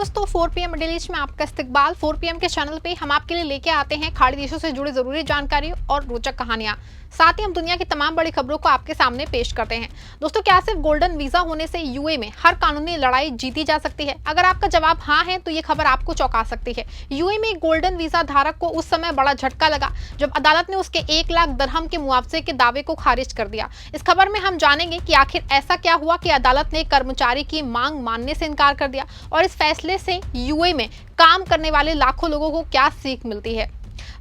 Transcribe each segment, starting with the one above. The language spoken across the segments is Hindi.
दोस्तों 4 PM मिडिल ईस्ट में आपका इस्तकबाल। 4 PM के चैनल पे हम आपके लिए लेके आते हैं खाड़ी देशों से जुड़ी जरूरी जानकारी और रोचक कहानियां। साथ ही हम दुनिया की तमाम बड़ी खबरों को आपके सामने पेश करते हैं। दोस्तों, क्या सिर्फ गोल्डन वीजा होने से यूए में हर कानूनी लड़ाई जीती जा सकती है? अगर आपका जवाब हाँ है तो ये खबर आपको चौंका सकती है। यूए में गोल्डन वीजा धारक को उस समय बड़ा झटका लगा जब अदालत ने उसके 1 लाख दिरहम के मुआवजे के दावे को खारिज कर दिया। इस खबर में हम जानेंगे कि आखिर ऐसा क्या हुआ कि अदालत ने कर्मचारी की मांग मानने से इनकार कर दिया और इस फैसले से यूए में काम करने वाले लाखों लोगों को क्या सीख मिलती है।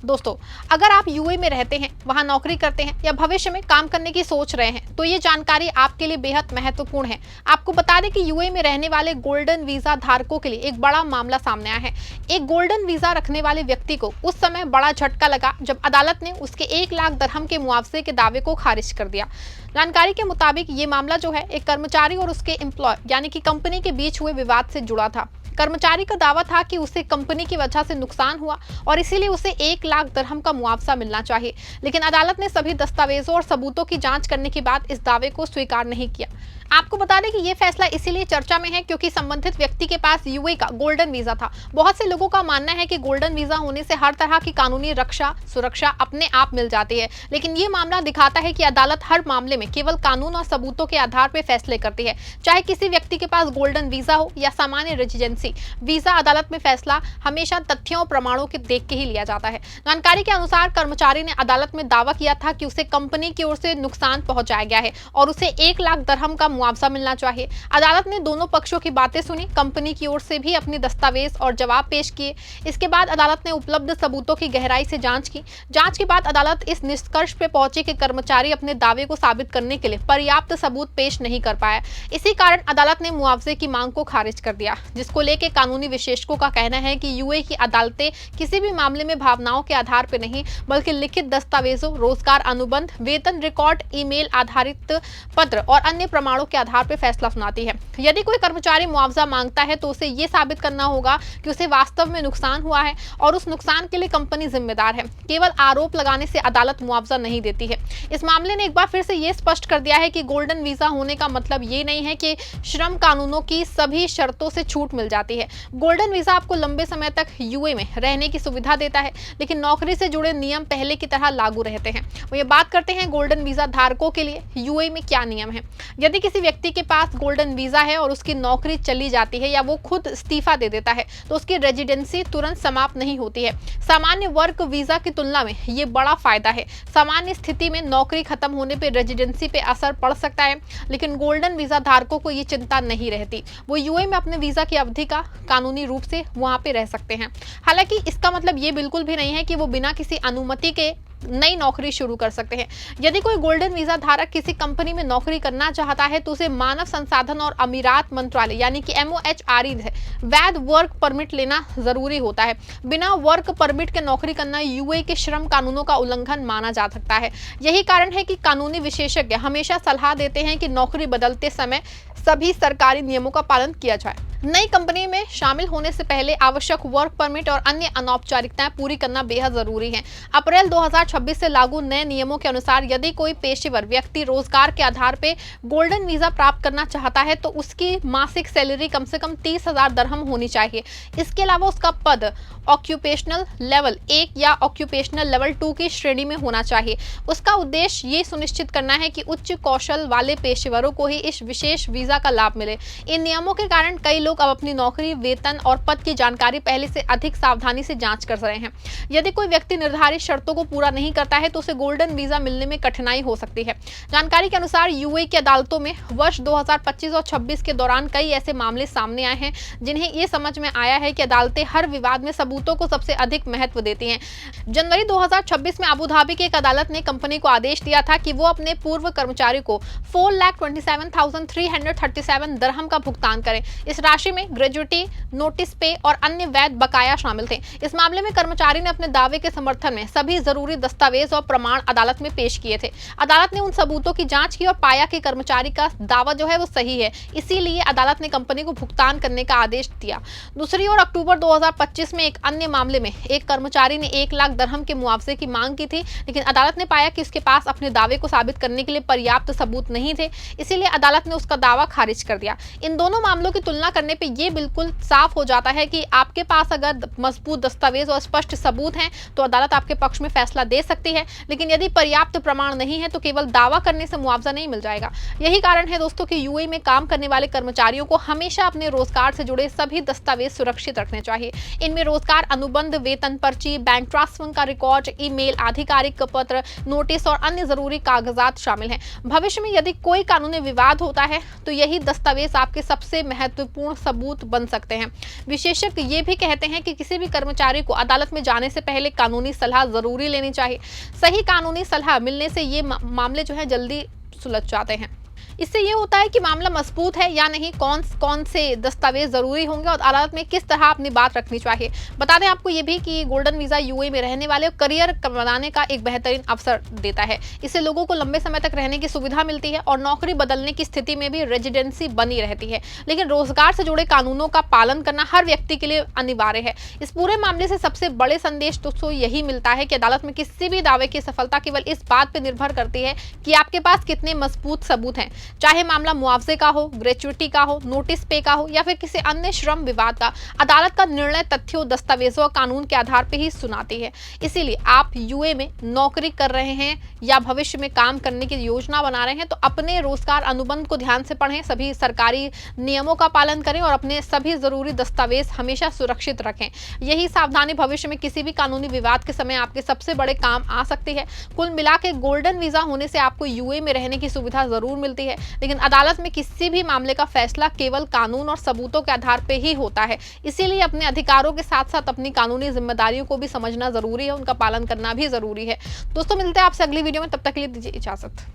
दोस्तों, अगर आप यूए में रहते हैं, वहां नौकरी करते हैं या भविष्य में काम करने की सोच रहे हैं तो ये जानकारी आपके लिए बेहद महत्वपूर्ण है। आपको बता दें कि यूए में रहने वाले गोल्डन वीजा धारकों के लिए एक बड़ा मामला सामने आया है। एक गोल्डन वीजा रखने वाले व्यक्ति को उस समय बड़ा झटका लगा जब अदालत ने उसके 1 लाख दिरहम के मुआवजे के दावे को खारिज कर दिया। जानकारी के मुताबिक ये मामला जो है एक कर्मचारी और उसके एम्प्लॉय यानी कि कंपनी के बीच हुए विवाद से जुड़ा था। कर्मचारी का दावा था कि उसे कंपनी की वजह से नुकसान हुआ और इसीलिए उसे 1 लाख दिरहम का मुआवजा मिलना चाहिए, लेकिन अदालत ने सभी दस्तावेजों और सबूतों की जांच करने के बाद इस दावे को स्वीकार नहीं किया। आपको बता दें कि यह फैसला इसीलिए चर्चा में है क्योंकि संबंधित व्यक्ति के पास यूए का गोल्डन वीजा था। बहुत से लोगों का मानना है कि गोल्डन वीजा होने से हर तरह की कानूनी रक्षा सुरक्षा अपने आप मिल जाती है, लेकिन ये मामला दिखाता है कि अदालत हर मामले में केवल कानून और सबूतों के आधार पर फैसले करती है। चाहे किसी व्यक्ति के पास गोल्डन वीजा हो या सामान्य रेजिडेंसी वीजा, अदालत में फैसला हमेशा तथ्यों और प्रमाणों के देख के ही लिया जाता है। जानकारी के अनुसार कर्मचारी ने अदालत में दावा किया था कि उसे कंपनी की ओर से नुकसान पहुंचाया गया है और उसे 1 लाख दिरहम का मुआवजा मिलना चाहिए। अदालत ने दोनों पक्षों की बातें सुनी, कंपनी की ओर से भी अपने दस्तावेज और जवाब पेश किए। इसके बाद अदालत ने उपलब्ध सबूतों की गहराई से जांच की। जांच के बाद अदालत इस निष्कर्ष पे पहुंची कि कर्मचारी अपने दावे को साबित करने के लिए पर्याप्त सबूत पेश नहीं कर पाया। इसी कारण अदालत ने मुआवजे की मांग को खारिज कर दिया, जिसको लेकर कानूनी विशेषज्ञों का कहना है कि यूए की अदालतें किसी भी मामले में भावनाओं के आधार पर नहीं बल्कि लिखित दस्तावेजों, रोजगार अनुबंध, वेतन रिकॉर्ड, ईमेल आधारित पत्र और अन्य प्रमाणों के आधार पर फैसला सुनाती है। यदि कोई कर्मचारी मुआवजा मांगता है तो उसे यह साबित करना होगा कि उसे वास्तव में नुकसान हुआ है और उस नुकसान के लिए कंपनी जिम्मेदार है। केवल आरोप लगाने से अदालत मुआवजा नहीं देती है। इस मामले ने एक बार फिर से यह स्पष्ट कर दिया है कि गोल्डन वीजा होने का मतलब ये नहीं है कि श्रम कानूनों की सभी शर्तों से छूट मिल जाती है। गोल्डन वीजा आपको लंबे समय तक यूए में रहने की सुविधा देता है, लेकिन नौकरी से जुड़े नियम पहले की तरह लागू रहते हैं। वो ये बात करते हैं गोल्डन वीजा धारकों के लिए यूए में क्या नियम है। यदि किसी व्यक्ति के पास गोल्डन वीजा है और उसकी नौकरी चली जाती है या वो खुद इस्तीफा दे देता है तो उसकी रेजिडेंसी तुरंत समाप्त नहीं होती है। सामान्य वर्क वीजा की तुलना में ये बड़ा फायदा है। सामान्य स्थिति में नौकरी खत्म होने पर रेजिडेंसी पे असर पड़ सकता है, लेकिन गोल्डन वीजा धारकों को ये चिंता नहीं रहती। वो यूए में अपने वीजा की अवधि का कानूनी रूप से वहां पे रह सकते हैं। हालांकि इसका मतलब ये बिल्कुल भी नहीं है कि वो बिना किसी अनुमति के नई नौकरी शुरू कर सकते हैं। यदि कोई गोल्डन वीजा धारक किसी कंपनी में नौकरी करना चाहता है तो उसे मानव संसाधन और अमीरात मंत्रालय यानी कि MOHRE से वैध वर्क परमिट लेना जरूरी होता है। बिना वर्क परमिट के नौकरी करना यूए के श्रम कानूनों का उल्लंघन माना जा सकता है। यही कारण है कि कानूनी विशेषज्ञ हमेशा सलाह देते हैं कि नौकरी बदलते समय सभी सरकारी नियमों का पालन किया जाए। नई कंपनी में शामिल होने से पहले आवश्यक वर्क परमिट और अन्य अनौपचारिकताएं पूरी करना बेहद जरूरी है। अप्रैल 2026 से लागू नए नियमों के अनुसार यदि कोई पेशेवर व्यक्ति रोजगार के आधार पर गोल्डन वीजा प्राप्त करना चाहता है तो उसकी मासिक सैलरी कम से कम 30,000 दिरहम होनी चाहिए। इसके अलावा उसका पद ऑक्यूपेशनल लेवल 1 या ऑक्यूपेशनल लेवल 2 की श्रेणी में होना चाहिए। उसका उद्देश्य ये सुनिश्चित करना है कि उच्च कौशल वाले पेशेवरों को ही इस विशेष वीजा का लाभ मिले। इन नियमों के कारण कई लोग अब अपनी नौकरी, वेतन और पद की जानकारी पहले से अधिक सावधानी से जांच कर रहे हैं। यदि कोई व्यक्ति निर्धारित शर्तों को पूरा नहीं करता है तो उसे गोल्डन वीजा मिलने में कठिनाई हो सकती है। जानकारी के अनुसार यूए की अदालतों में वर्ष 2025 और 26 के दौरान कई ऐसे मामले सामने आए हैं जिन्हें ये समझ में आया है कि अदालतें हर विवाद में सबूतों को सबसे अधिक महत्व देती हैं। जनवरी 2026 में अबू धाबी की एक अदालत ने कंपनी को आदेश दिया था कि वो अपने पूर्व कर्मचारी को 4,27,337 दिरहम का भुगतान करें। इस राशि में ग्रेजुटी, नोटिस पे और अन्य वैध बकाया शामिल थे। इस मामले में कर्मचारी ने अपने दावे के समर्थन में सभी जरूरी दस्तावेज और प्रमाण अदालत में पेश किए थे। अदालत ने उन सबूतों की जांच की और पाया कि कर्मचारी का दावा जो है वो सही है। इसीलिए अदालत ने कंपनी को भुगतान करने का आदेश दिया। दूसरी ओर अक्टूबर 2025 में एक अन्य मामले में एक कर्मचारी ने 1 लाख दिरहम के मुआवजे की मांग की थी, लेकिन अदालत ने पाया कि उसके पास अपने दावे को साबित करने के लिए पर्याप्त सबूत नहीं थे। इसीलिए अदालत ने उसका दावा खारिज कर दिया। इन दोनों मामलों की तुलना करने करने पे ये बिल्कुल साफ हो जाता है कि आपके पास अगर मजबूत दस्तावेज और स्पष्ट सबूत हैं तो अदालत आपके पक्ष में फैसला दे सकती है, लेकिन यदि पर्याप्त प्रमाण नहीं है तो केवल दावा करने से मुआवजा नहीं मिल जाएगा। यही कारण है दोस्तों कि यूएई में काम करने वाले कर्मचारियों को हमेशा अपने रोजगार से जुड़े सभी दस्तावेज सुरक्षित रखने चाहिए। इनमें रोजगार अनुबंध, वेतन पर्ची, बैंक ट्रांसफर का रिकॉर्ड, ईमेल, आधिकारिक पत्र, नोटिस और अन्य जरूरी कागजात शामिल हैं। भविष्य में यदि कोई कानूनी विवाद होता है तो यही दस्तावेज आपके सबसे महत्वपूर्ण सबूत बन सकते हैं। विशेषज्ञ ये भी कहते हैं कि किसी भी कर्मचारी को अदालत में जाने से पहले कानूनी सलाह जरूरी लेनी चाहिए। सही कानूनी सलाह मिलने से ये मामले जो है जल्दी सुलझ जाते हैं। इससे ये होता है कि मामला मजबूत है या नहीं, कौन से दस्तावेज जरूरी होंगे और अदालत में किस तरह अपनी बात रखनी चाहिए। बता दें आपको ये भी कि गोल्डन वीजा यूएई में रहने वाले करियर बनाने का एक बेहतरीन अवसर देता है। इससे लोगों को लंबे समय तक रहने की सुविधा मिलती है और नौकरी बदलने की स्थिति में भी रेजिडेंसी बनी रहती है। लेकिन रोजगार से जुड़े कानूनों का पालन करना हर व्यक्ति के लिए अनिवार्य है। इस पूरे मामले से सबसे बड़े संदेश दोस्तों यही मिलता है कि अदालत में किसी भी दावे की सफलता केवल इस बात पर निर्भर करती है कि आपके पास कितने मजबूत सबूत हैं। चाहे मामला मुआवजे का हो, ग्रेच्युटी का हो, नोटिस पे का हो या फिर किसी अन्य श्रम विवाद का, अदालत का निर्णय तथ्यों, दस्तावेजों और कानून के आधार पर ही सुनाती है। इसीलिए आप यूए में नौकरी कर रहे हैं या भविष्य में काम करने की योजना बना रहे हैं तो अपने रोजगार अनुबंध को ध्यान से पढ़ें, सभी सरकारी नियमों का पालन करें और अपने सभी जरूरी दस्तावेज हमेशा सुरक्षित रखें। यही सावधानी भविष्य में किसी भी कानूनी विवाद के समय आपके सबसे बड़े काम आ सकती है। कुल मिला के गोल्डन वीजा होने से आपको यूए में रहने की सुविधा जरूर मिलती है, लेकिन अदालत में किसी भी मामले का फैसला केवल कानून और सबूतों के आधार पर ही होता है। इसीलिए अपने अधिकारों के साथ साथ अपनी कानूनी जिम्मेदारियों को भी समझना जरूरी है, उनका पालन करना भी जरूरी है। दोस्तों मिलते हैं आपसे अगली वीडियो में, तब तक के लिए दीजिए इजाजत।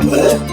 Yeah.